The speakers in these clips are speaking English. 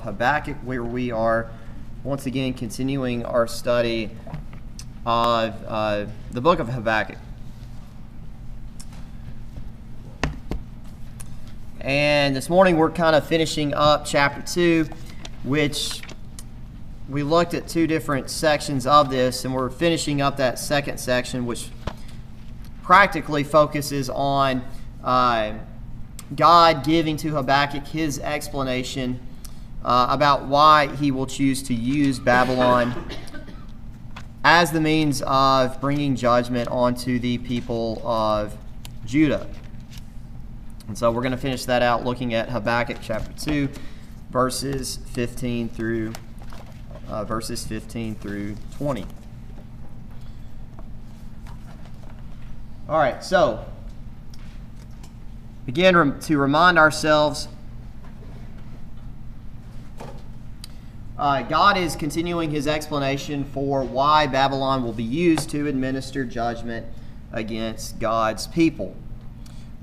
Habakkuk, where we are once again continuing our study of the book of Habakkuk. And this morning we're kind of finishing up chapter 2, which we looked at two different sections of this, and we're finishing up that second section, which practically focuses on God giving to Habakkuk his explanation about why he will choose to use Babylon as the means of bringing judgment onto the people of Judah. And so we're going to finish that out looking at Habakkuk chapter 2, verses 15 through 20. All right, so begin to remind ourselves, God is continuing his explanation for why Babylon will be used to administer judgment against God's people.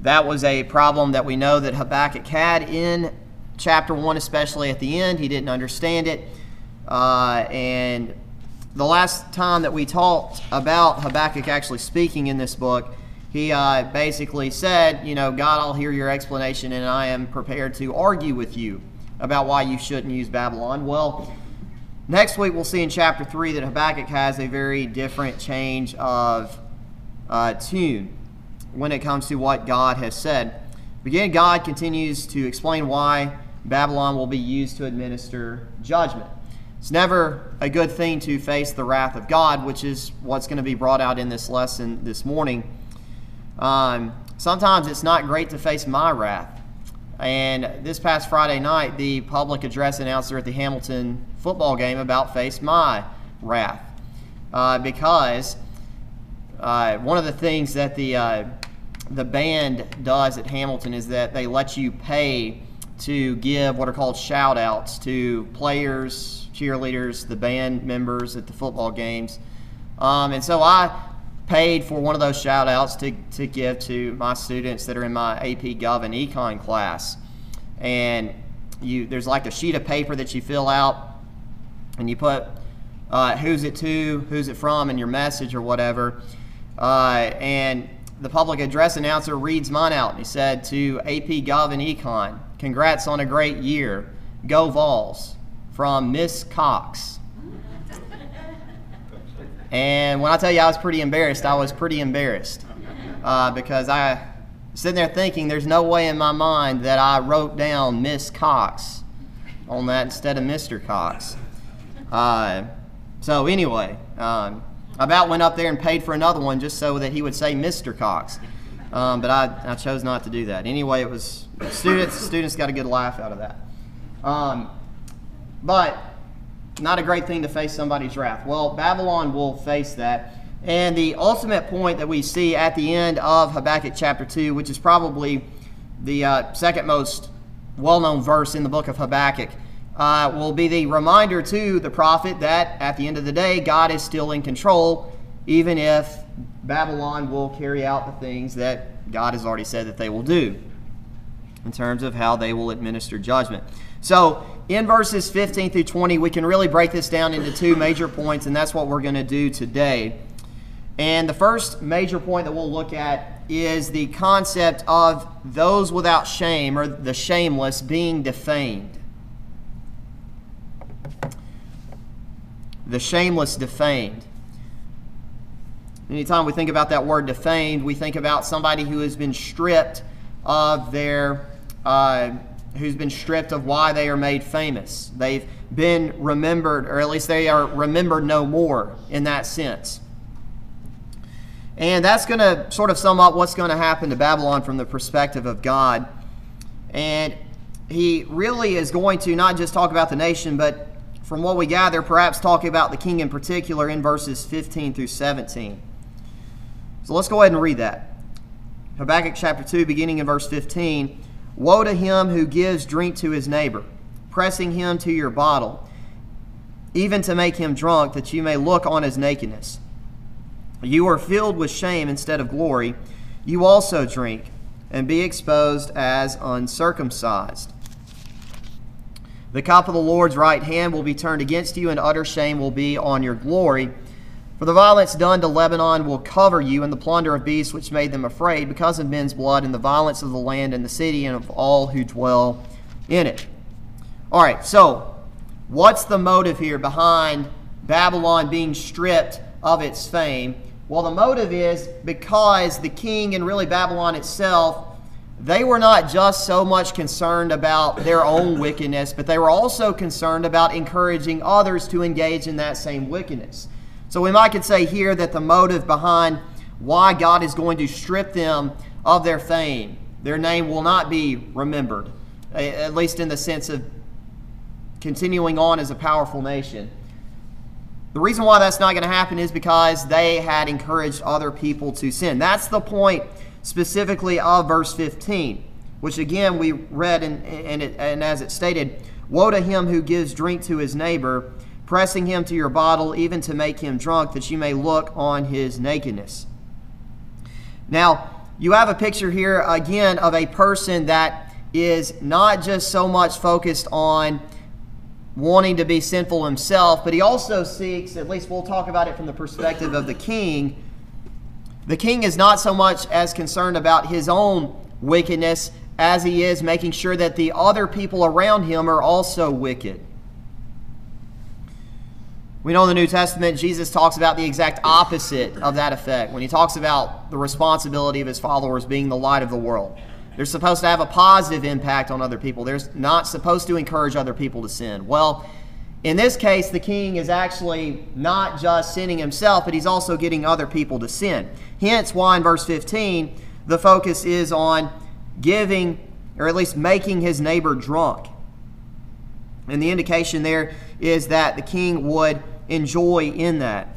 That was a problem that we know that Habakkuk had in chapter 1, especially at the end. He didn't understand it. And the last time that we talked about Habakkuk actually speaking in this book, he basically said, God, I'll hear your explanation, and I am prepared to argue with you about why you shouldn't use Babylon. Well, next week we'll see in chapter 3 that Habakkuk has a very different change of tune when it comes to what God has said. Again, God continues to explain why Babylon will be used to administer judgment. It's never a good thing to face the wrath of God, which is what's going to be brought out in this lesson this morning. Sometimes it's not great to face my wrath. And this past Friday night, the public address announcer at the Hamilton football game about faced my wrath. Because one of the things that the band does at Hamilton is that they let you pay to give what are called shout-outs to players, cheerleaders, the band members at the football games. And so I paid for one of those shout-outs to give to my students that are in my AP Gov and Econ class. And there's like a sheet of paper that you fill out, and you put who's it to, who's it from, and your message or whatever. And the public address announcer reads mine out, and he said, to AP Gov and Econ, congrats on a great year. Go Vols, from Miss Cox. And when I tell you I was pretty embarrassed, because I was sitting there thinking there's no way in my mind that I wrote down Miss Cox on that instead of Mr. Cox. So anyway, I about went up there and paid for another one just so that he would say Mr. Cox. But I chose not to do that. Anyway, it was students got a good laugh out of that. But not a great thing to face somebody's wrath. Well, Babylon will face that. And the ultimate point that we see at the end of Habakkuk chapter 2, which is probably the second most well-known verse in the book of Habakkuk, will be the reminder to the prophet that at the end of the day, God is still in control, even if Babylon will carry out the things that God has already said that they will do in terms of how they will administer judgment. So in verses 15 through 20, we can really break this down into two major points, and that's what we're going to do today. And the first major point that we'll look at is the concept of those without shame, or the shameless, being defamed. The shameless defamed. Anytime we think about that word defamed, we think about somebody who has been stripped of their who's been stripped of why they are made famous. They've been remembered, or at least they are remembered no more in that sense. And that's going to sort of sum up what's going to happen to Babylon from the perspective of God. And he really is going to not just talk about the nation, but from what we gather, perhaps talking about the king in particular in verses 15 through 17. So let's go ahead and read that. Habakkuk chapter 2, beginning in verse 15. Woe to him who gives drink to his neighbor, pressing him to your bottle, even to make him drunk, that you may look on his nakedness. You are filled with shame instead of glory. You also drink, and be exposed as uncircumcised. The cup of the Lord's right hand will be turned against you, and utter shame will be on your glory. For the violence done to Lebanon will cover you, and the plunder of beasts which made them afraid, because of men's blood, and the violence of the land and the city, and of all who dwell in it. All right, so what's the motive here behind Babylon being stripped of its fame? Well, the motive is because the king and really Babylon itself, they were not just so much concerned about their own wickedness, but they were also concerned about encouraging others to engage in that same wickedness. So we might could say here that the motive behind why God is going to strip them of their fame, their name will not be remembered, at least in the sense of continuing on as a powerful nation. The reason why that's not going to happen is because they had encouraged other people to sin. That's the point specifically of verse 15, which again we read and as it stated, "Woe to him who gives drink to his neighbor, pressing him to your bottle, even to make him drunk, that you may look on his nakedness." Now, you have a picture here again of a person that is not just so much focused on wanting to be sinful himself, but he also seeks, at least we'll talk about it from the perspective of the king. The king is not so much as concerned about his own wickedness as he is making sure that the other people around him are also wicked. We know in the New Testament, Jesus talks about the exact opposite of that effect when he talks about the responsibility of his followers being the light of the world. They're supposed to have a positive impact on other people. They're not supposed to encourage other people to sin. Well, in this case, the king is actually not just sinning himself, but he's also getting other people to sin. Hence why in verse 15, the focus is on giving, or at least making his neighbor drunk. And the indication there is that the king would enjoy in that.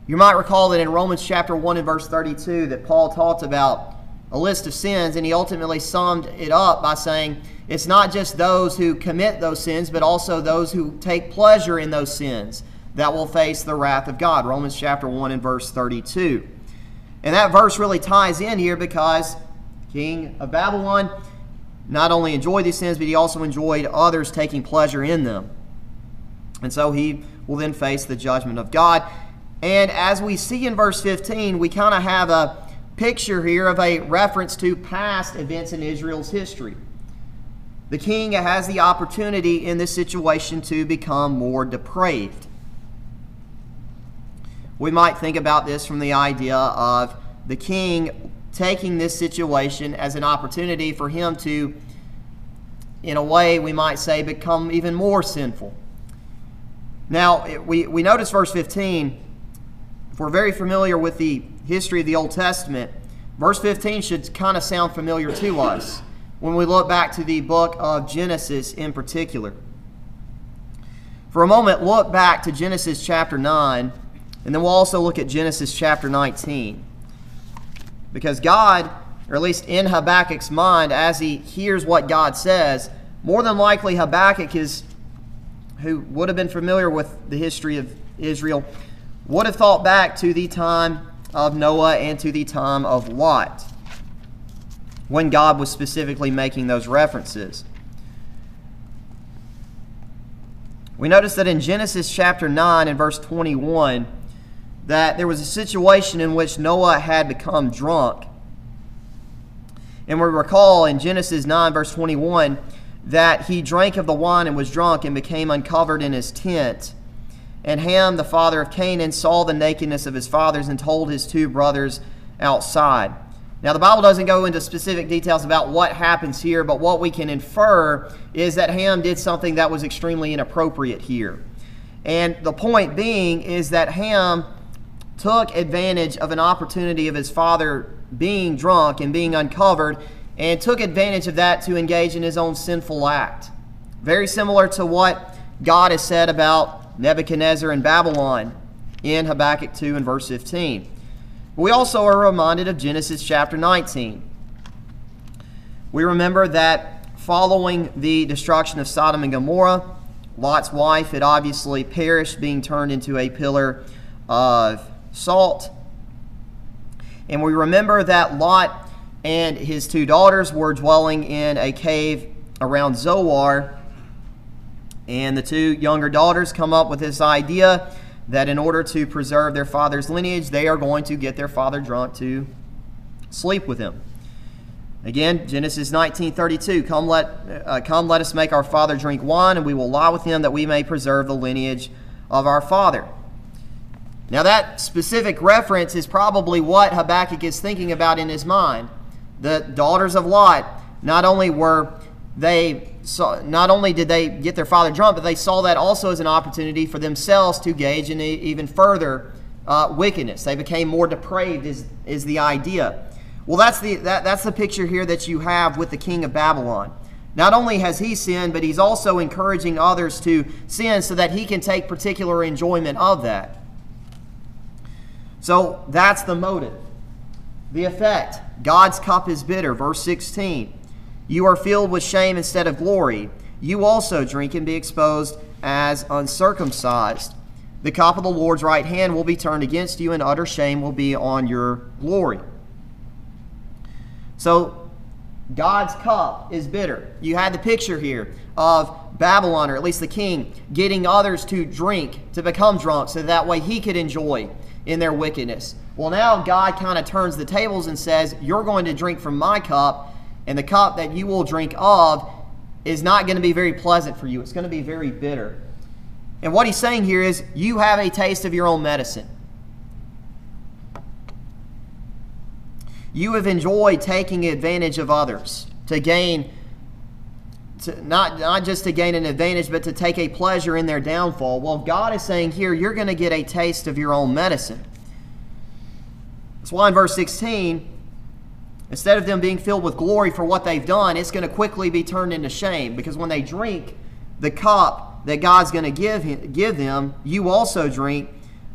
You might recall that in Romans chapter 1 and verse 32 that Paul talked about a list of sins, and he ultimately summed it up by saying it's not just those who commit those sins, but also those who take pleasure in those sins that will face the wrath of God. Romans chapter 1 and verse 32. And that verse really ties in here because King of Babylon not only enjoyed these sins, but he also enjoyed others taking pleasure in them. And so he will then face the judgment of God. And as we see in verse 15, we kind of have a picture here of a reference to past events in Israel's history. The king has the opportunity in this situation to become more depraved. We might think about this from the idea of the king taking this situation as an opportunity for him to, in a way, we might say, become even more sinful. Now, we notice verse 15. If we're very familiar with the history of the Old Testament, verse 15 should kind of sound familiar to us when we look back to the book of Genesis in particular. For a moment, look back to Genesis chapter 9, and then we'll also look at Genesis chapter 19. Because God, or at least in Habakkuk's mind, as he hears what God says, more than likely Habakkuk who would have been familiar with the history of Israel, would have thought back to the time of Noah and to the time of Lot, when God was specifically making those references. We notice that in Genesis chapter 9 and verse 21, that there was a situation in which Noah had become drunk. And we recall in Genesis 9 verse 21 that he drank of the wine and was drunk and became uncovered in his tent. And Ham, the father of Canaan, saw the nakedness of his fathers and told his two brothers outside. Now, the Bible doesn't go into specific details about what happens here, but what we can infer is that Ham did something that was extremely inappropriate here. And the point being is that Ham took advantage of an opportunity of his father being drunk and being uncovered, and took advantage of that to engage in his own sinful act. Very similar to what God has said about Nebuchadnezzar and Babylon in Habakkuk 2 and verse 15. We also are reminded of Genesis chapter 19. We remember that following the destruction of Sodom and Gomorrah, Lot's wife had obviously perished, being turned into a pillar of salt. And we remember that Lot and his two daughters were dwelling in a cave around Zoar. And the two younger daughters come up with this idea that in order to preserve their father's lineage, they are going to get their father drunk to sleep with him. Again, Genesis 19:32, come let us make our father drink wine, and we will lie with him that we may preserve the lineage of our father. Now that specific reference is probably what Habakkuk is thinking about in his mind. The daughters of Lot, not only did they get their father drunk, but they saw that also as an opportunity for themselves to engage in even further wickedness. They became more depraved is the idea. Well, that's the picture here that you have with the king of Babylon. Not only has he sinned, but he's also encouraging others to sin so that he can take particular enjoyment of that. So that's the motive. The effect, God's cup is bitter. Verse 16, you are filled with shame instead of glory. You also drink and be exposed as uncircumcised. The cup of the Lord's right hand will be turned against you, and utter shame will be on your glory. So God's cup is bitter. You had the picture here of Babylon, or at least the king, getting others to drink, to become drunk, so that way he could enjoy in their wickedness. Well, now God kind of turns the tables and says, you're going to drink from my cup, and the cup that you will drink of is not going to be very pleasant for you. It's going to be very bitter. And what he's saying here is, you have a taste of your own medicine. You have enjoyed taking advantage of others to gain, not just to gain an advantage, but to take a pleasure in their downfall. Well, God is saying here, you're going to get a taste of your own medicine. That's why in verse 16, instead of them being filled with glory for what they've done, it's going to quickly be turned into shame. Because when they drink the cup that God's going to give them, you also drink.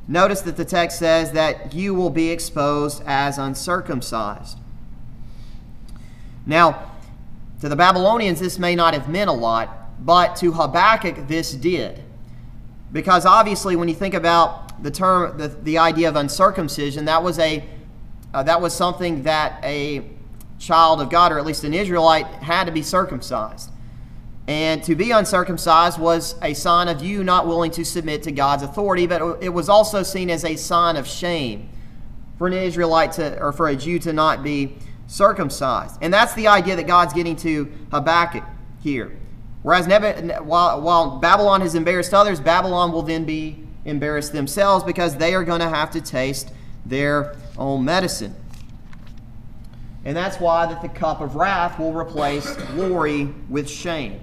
Notice that the text says that you will be exposed as uncircumcised. Now, to the Babylonians, this may not have meant a lot, but to Habakkuk, this did. Because obviously, when you think about the term, the idea of uncircumcision, that was something that a child of God, or at least an Israelite, had to be circumcised. And to be uncircumcised was a sign of you not willing to submit to God's authority, but it was also seen as a sign of shame for an Israelite or for a Jew to not be circumcised. And that's the idea that God's getting to Habakkuk here. Whereas while Babylon has embarrassed others, Babylon will then be embarrassed themselves, because they are going to have to taste their own medicine. And that's why that the cup of wrath will replace glory with shame.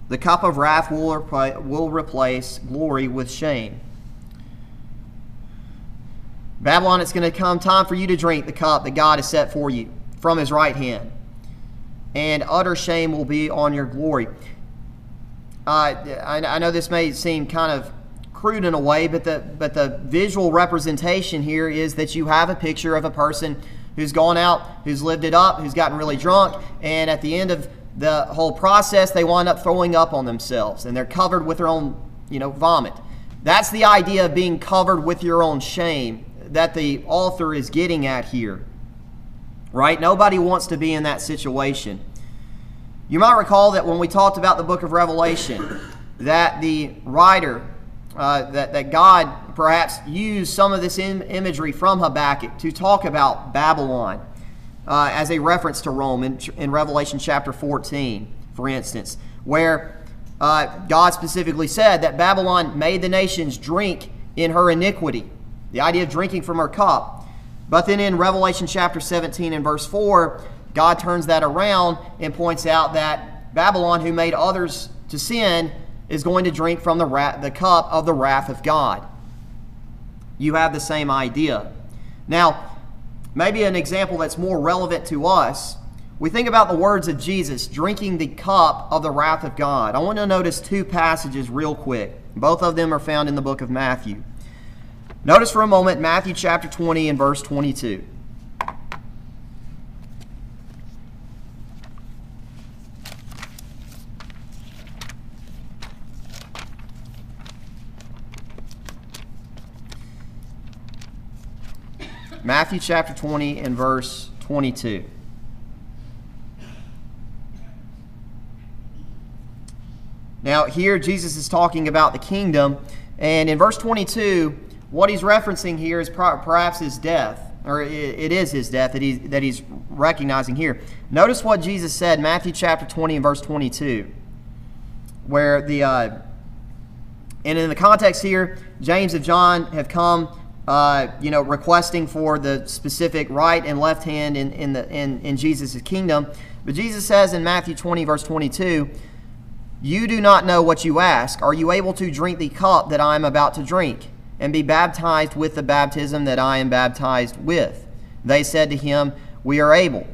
The cup of wrath will replace glory with shame. Babylon, it's going to come time for you to drink the cup that God has set for you from his right hand. And utter shame will be on your glory. I know this may seem kind of crude in a way, but the visual representation here is that you have a picture of a person who's gone out, who's lived it up, who's gotten really drunk, and at the end of the whole process, they wind up throwing up on themselves, and they're covered with their own, vomit. That's the idea of being covered with your own shame that the author is getting at here, right? Nobody wants to be in that situation. You might recall that when we talked about the book of Revelation, that the writer, that God perhaps used some of this imagery from Habakkuk to talk about Babylon as a reference to Rome in Revelation chapter 14, for instance, where God specifically said that Babylon made the nations drink in her iniquity, the idea of drinking from her cup. But then in Revelation chapter 17 and verse 4, God turns that around and points out that Babylon, who made others to sin, is going to drink from the cup of the wrath of God. You have the same idea. Now, maybe an example that's more relevant to us, we think about the words of Jesus, drinking the cup of the wrath of God. I want to notice two passages real quick. Both of them are found in the book of Matthew. Notice for a moment Matthew chapter 20 and verse 22. Matthew chapter 20 and verse 22. Now here Jesus is talking about the kingdom, and in verse 22, what he's referencing here is perhaps his death, or it is his death that he's recognizing here. Notice what Jesus said in Matthew chapter 20 and verse 22, where and in the context here, James and John have come, requesting for the specific right and left hand in Jesus' kingdom. But Jesus says in Matthew 20 verse 22, "You do not know what you ask. Are you able to drink the cup that I am about to drink, and be baptized with the baptism that I am baptized with?" They said to him, "We are able."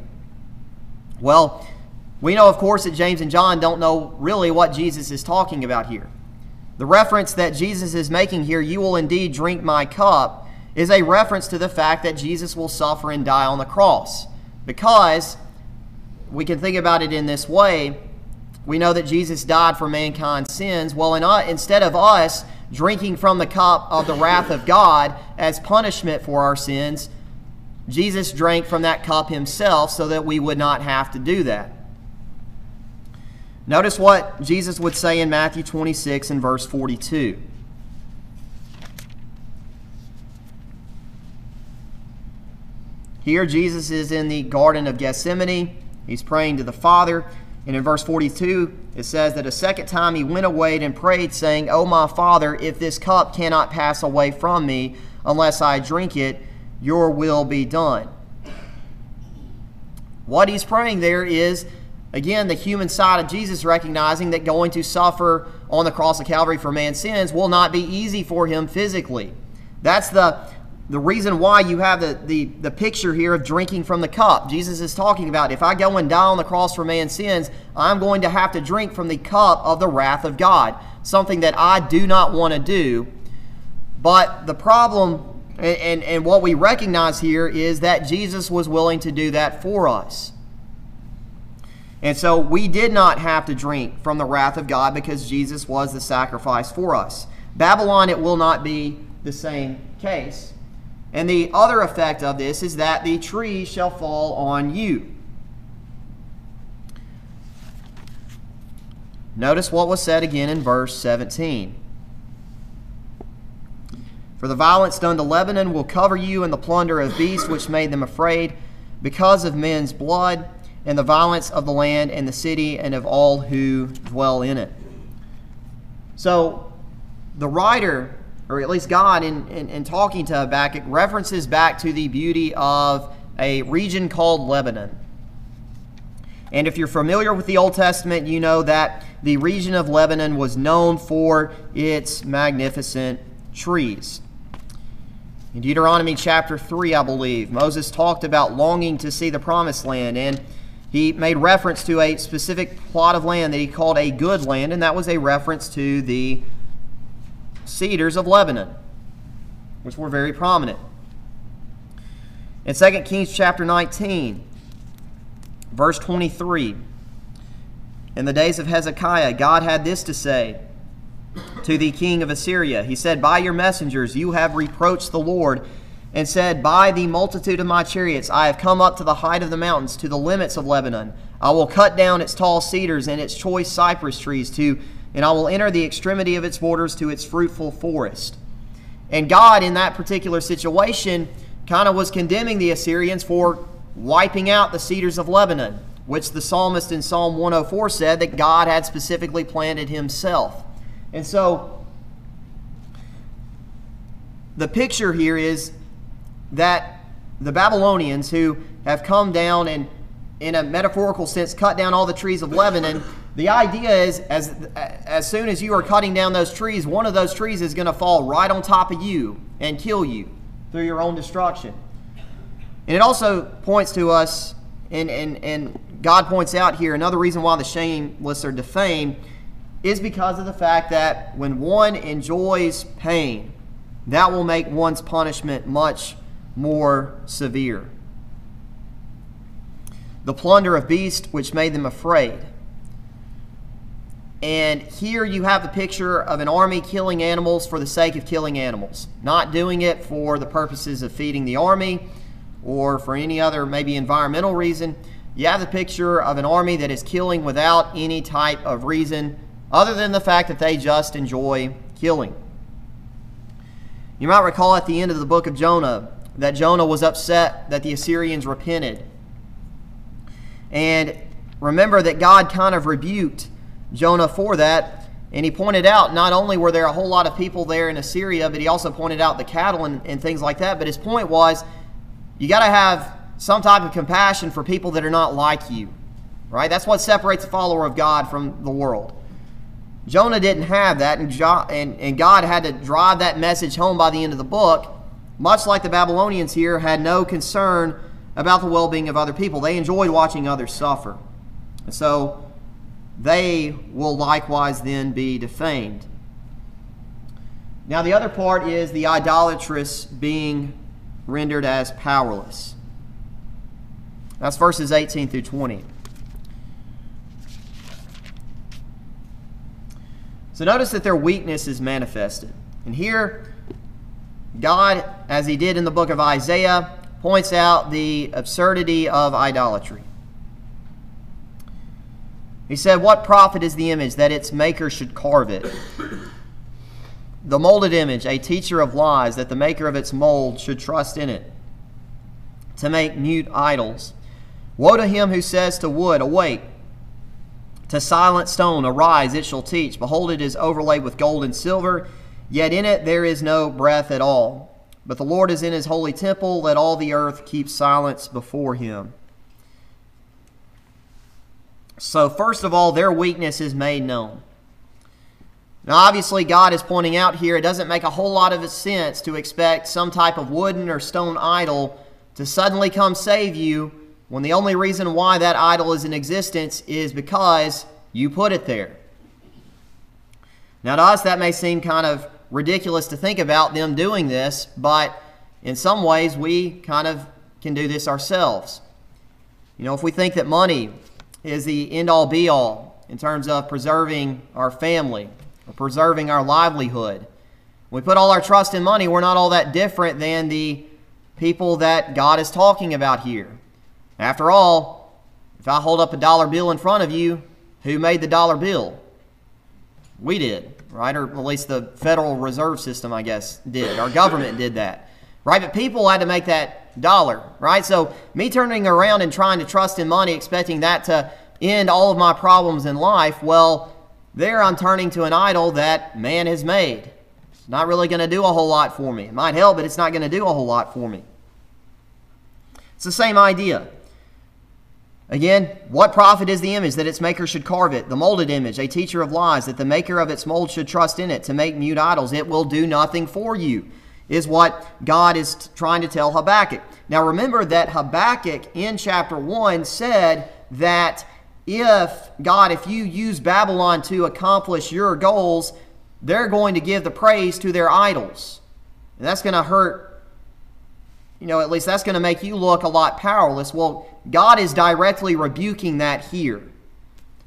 Well, we know, of course, that James and John don't know really what Jesus is talking about here. The reference that Jesus is making here, "You will indeed drink my cup," is a reference to the fact that Jesus will suffer and die on the cross. Because we can think about it in this way. We know that Jesus died for mankind's sins. Well, instead of us drinking from the cup of the wrath of God as punishment for our sins, Jesus drank from that cup himself so that we would not have to do that. Notice what Jesus would say in Matthew 26 and verse 42. Here Jesus is in the Garden of Gethsemane. He's praying to the Father. And in verse 42, it says that a second time he went away and prayed, saying, "O my Father, if this cup cannot pass away from me unless I drink it, your will be done." What he's praying there is, again, the human side of Jesus, recognizing that going to suffer on the cross of Calvary for man's sins will not be easy for him physically. That's the reason why you have the picture here of drinking from the cup. Jesus is talking about, if I go and die on the cross for man's sins, I'm going to have to drink from the cup of the wrath of God, something that I do not want to do. But the problem, and what we recognize here, is that Jesus was willing to do that for us. And so we did not have to drink from the wrath of God because Jesus was the sacrifice for us. Babylon, it will not be the same case. And the other effect of this is that the tree shall fall on you. Notice what was said again in verse 17. "For the violence done to Lebanon will cover you, and the plunder of beasts which made them afraid, because of men's blood, and the violence of the land and the city and of all who dwell in it." So the writer, or at least God, in talking to Habakkuk, references back to the beauty of a region called Lebanon. And if you're familiar with the Old Testament, you know that the region of Lebanon was known for its magnificent trees. In Deuteronomy chapter 3, I believe, Moses talked about longing to see the promised land, and he made reference to a specific plot of land that he called a good land, and that was a reference to the cedars of Lebanon, which were very prominent. In 2 Kings chapter 19, verse 23, "In the days of Hezekiah, God had this to say to the king of Assyria. He said, By your messengers you have reproached the Lord, and said, By the multitude of my chariots I have come up to the height of the mountains, to the limits of Lebanon. I will cut down its tall cedars and its choice cypress trees, and I will enter the extremity of its borders to its fruitful forest." And God, in that particular situation, kind of was condemning the Assyrians for wiping out the cedars of Lebanon, which the psalmist in Psalm 104 said that God had specifically planted himself. And so the picture here is that the Babylonians, who have come down and, in a metaphorical sense, cut down all the trees of Lebanon, the idea is as soon as you are cutting down those trees, one of those trees is going to fall right on top of you and kill you through your own destruction. And it also points to us, and God points out here, another reason why the shameless are defamed is because of the fact that when one enjoys pain, that will make one's punishment much more severe. The plunder of beasts which made them afraid. And here you have the picture of an army killing animals for the sake of killing animals, not doing it for the purposes of feeding the army or for any other maybe environmental reason. You have the picture of an army that is killing without any type of reason other than the fact that they just enjoy killing. You might recall at the end of the book of Jonah that Jonah was upset that the Assyrians repented. And remember that God kind of rebuked Jonah for that. And he pointed out not only were there a whole lot of people there in Assyria, but he also pointed out the cattle and things like that. But his point was, you got to have some type of compassion for people that are not like you. Right? That's what separates a follower of God from the world. Jonah didn't have that, and God had to drive that message home by the end of the book, much like the Babylonians here had no concern about the well-being of other people. They enjoyed watching others suffer. And so they will likewise then be defamed. Now the other part is the idolatrous being rendered as powerless. That's verses 18 through 20. So notice that their weakness is manifested. And here, God, as he did in the book of Isaiah, points out the absurdity of idolatry. He said, "What profit is the image that its maker should carve it? The molded image, a teacher of lies, that the maker of its mold should trust in it, to make mute idols. Woe to him who says to wood, awake, to silent stone, arise, it shall teach. Behold, it is overlaid with gold and silver, yet in it there is no breath at all. But the Lord is in his holy temple, let all the earth keep silence before him." So first of all, their weakness is made known. Now obviously God is pointing out here, it doesn't make a whole lot of sense to expect some type of wooden or stone idol to suddenly come save you, when the only reason why that idol is in existence is because you put it there. Now to us that may seem kind of ridiculous to think about them doing this, but in some ways we kind of can do this ourselves. You know, if we think that money is the end-all be-all in terms of preserving our family or preserving our livelihood, we put all our trust in money, we're not all that different than the people that God is talking about here. After all, if I hold up a dollar bill in front of you, who made the dollar bill? We did, right? Or at least the Federal Reserve System, I guess, did. Our government did that, right? But people had to make that dollar, right? So me turning around and trying to trust in money, expecting that to end all of my problems in life, well, there I'm turning to an idol that man has made. It's not really going to do a whole lot for me. It might help, but it's not going to do a whole lot for me. It's the same idea. Again, what profit is the image that its maker should carve it? The molded image, a teacher of lies, that the maker of its mold should trust in it, to make mute idols. It will do nothing for you, is what God is trying to tell Habakkuk. Now remember that Habakkuk in chapter 1 said that if you use Babylon to accomplish your goals, they're going to give the praise to their idols. And that's going to hurt. At least that's going to make you look a lot powerless. Well, God is directly rebuking that here.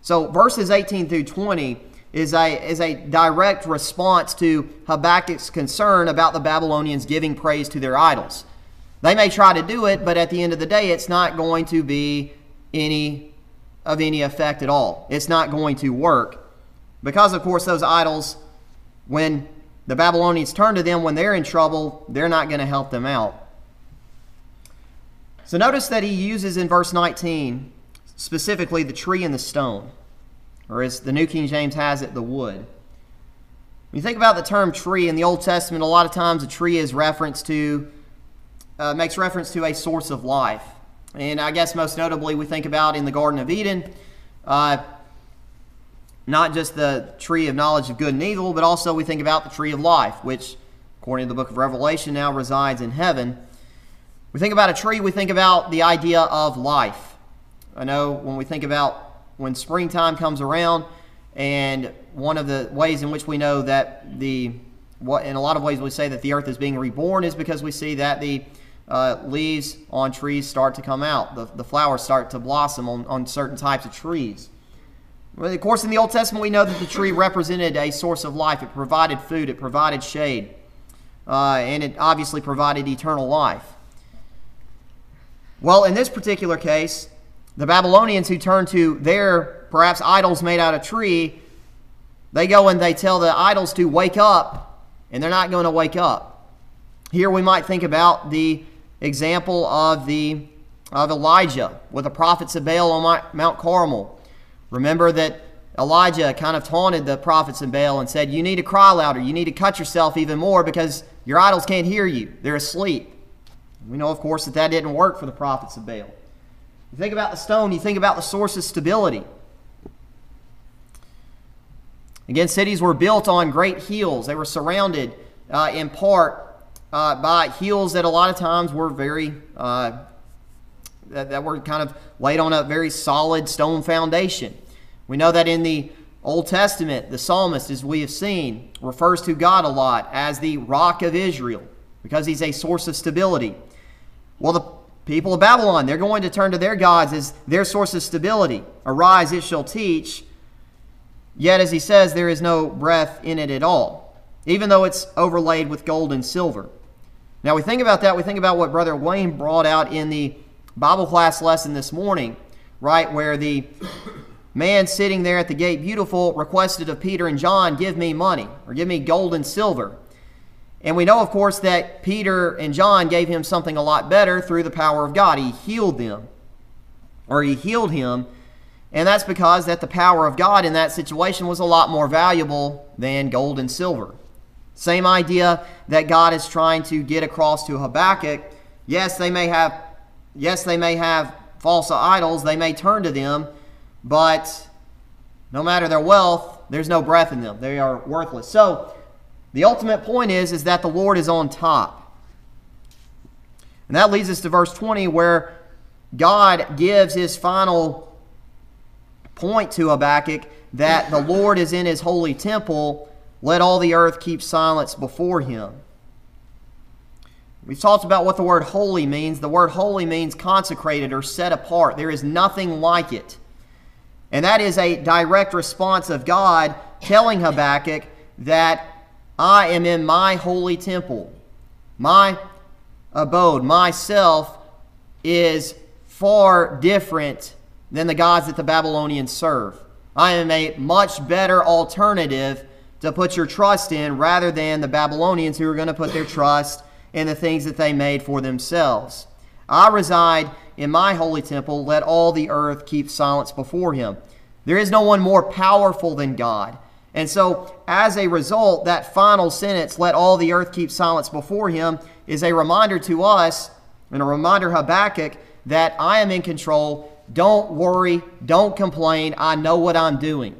So verses 18 through 20 is a direct response to Habakkuk's concern about the Babylonians giving praise to their idols. They may try to do it, but at the end of the day, it's not going to be of any effect at all. It's not going to work. Because, of course, those idols, when the Babylonians turn to them when they're in trouble, they're not going to help them out. So notice that he uses in verse 19 specifically the tree and the stone, or as the New King James has it, the wood. When you think about the term tree in the Old Testament, a lot of times a tree is makes reference to a source of life. And I guess most notably we think about in the Garden of Eden, not just the tree of knowledge of good and evil, but also we think about the tree of life, which according to the book of Revelation now resides in heaven. We think about a tree, we think about the idea of life. I know when we think about when springtime comes around, and one of the ways in which we know that in a lot of ways we say that the earth is being reborn is because we see that the leaves on trees start to come out. The flowers start to blossom on certain types of trees. Well, of course, in the Old Testament we know that the tree represented a source of life. It provided food, it provided shade, and it obviously provided eternal life. Well, in this particular case, the Babylonians who turned to their perhaps idols made out of tree, They go and they tell the idols to wake up, and they're not going to wake up. Here we might think about the example of Elijah with the prophets of Baal on Mount Carmel. Remember that Elijah kind of taunted the prophets of Baal and said, you need to cry louder, you need to cut yourself even more because your idols can't hear you. They're asleep. We know, of course, that didn't work for the prophets of Baal. You think about the stone, you think about the source of stability. Again, cities were built on great hills. They were surrounded in part by hills that a lot of times were very, that were kind of laid on a very solid stone foundation. We know that in the Old Testament, the psalmist, as we have seen, refers to God a lot as the rock of Israel because he's a source of stability. Well, the people of Babylon, they're going to turn to their gods as their source of stability. Arise, it shall teach. Yet, as he says, there is no breath in it at all, even though it's overlaid with gold and silver. Now, we think about that. We think about what Brother Wayne brought out in the Bible class lesson this morning, right, where the man sitting there at the gate beautiful requested of Peter and John, give me money or give me gold and silver. And we know, of course, that Peter and John gave him something a lot better through the power of God. He healed them, or he healed him. And that's because that the power of God in that situation was a lot more valuable than gold and silver. Same idea that God is trying to get across to Habakkuk. Yes, they may have false idols. They may turn to them, but no matter their wealth, there's no breath in them. They are worthless. So the ultimate point is that the Lord is on top. And that leads us to verse 20, where God gives his final point to Habakkuk that the Lord is in his holy temple. Let all the earth keep silence before him. We've talked about what the word holy means. The word holy means consecrated or set apart. There is nothing like it. And that is a direct response of God telling Habakkuk that I am in my holy temple. My abode, myself, is far different than the gods that the Babylonians serve. I am a much better alternative to put your trust in rather than the Babylonians who are going to put their trust in the things that they made for themselves. I reside in my holy temple. Let all the earth keep silence before him. There is no one more powerful than God. And so, as a result, that final sentence, let all the earth keep silence before him, is a reminder to us, and a reminder to Habakkuk, that I am in control. Don't worry. Don't complain. I know what I'm doing.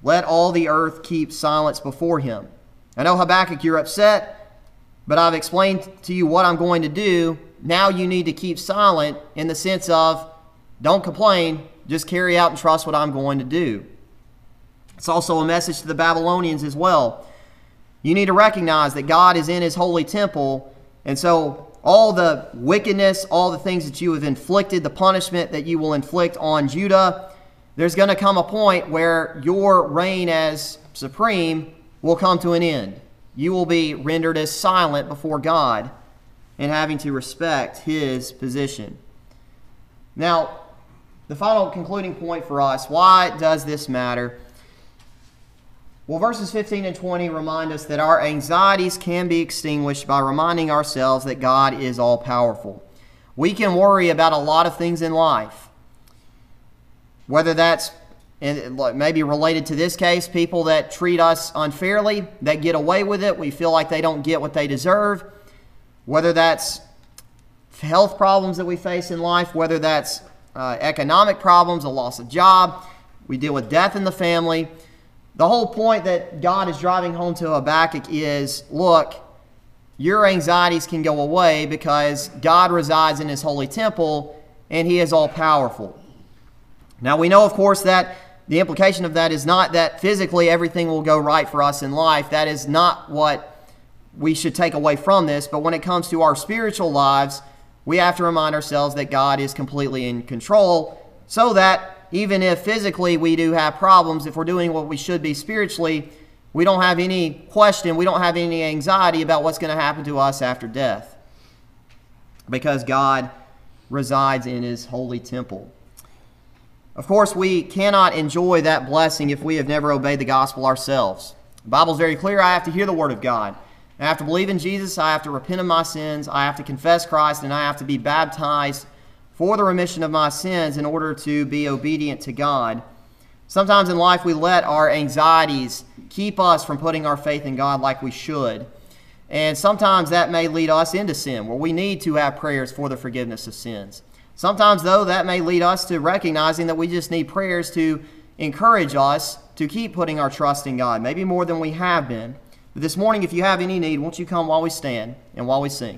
Let all the earth keep silence before him. I know, Habakkuk, you're upset, but I've explained to you what I'm going to do. Now you need to keep silent in the sense of don't complain. Just carry out and trust what I'm going to do. It's also a message to the Babylonians as well. You need to recognize that God is in his holy temple, and so all the wickedness, all the things that you have inflicted, the punishment that you will inflict on Judah, there's going to come a point where your reign as supreme will come to an end. You will be rendered as silent before God and having to respect his position. Now, the final concluding point for us, why does this matter? Well, verses 15 and 20 remind us that our anxieties can be extinguished by reminding ourselves that God is all-powerful. We can worry about a lot of things in life, whether that's maybe related to this case, people that treat us unfairly, that get away with it, we feel like they don't get what they deserve, whether that's health problems that we face in life, whether that's economic problems, a loss of job, we deal with death in the family. The whole point that God is driving home to Habakkuk is, look, your anxieties can go away because God resides in his holy temple and he is all-powerful. Now, we know, of course, that the implication of that is not that physically everything will go right for us in life. That is not what we should take away from this. But when it comes to our spiritual lives, we have to remind ourselves that God is completely in control, so that even if physically we do have problems, if we're doing what we should be spiritually, we don't have any question, we don't have any anxiety about what's going to happen to us after death, because God resides in his holy temple. Of course, we cannot enjoy that blessing if we have never obeyed the gospel ourselves. The Bible is very clear. I have to hear the word of God. I have to believe in Jesus. I have to repent of my sins. I have to confess Christ, and I have to be baptized for the remission of my sins in order to be obedient to God. Sometimes in life we let our anxieties keep us from putting our faith in God like we should. And sometimes that may lead us into sin, where we need to have prayers for the forgiveness of sins. Sometimes, though, that may lead us to recognizing that we just need prayers to encourage us to keep putting our trust in God, maybe more than we have been. But this morning, if you have any need, won't you come while we stand and while we sing?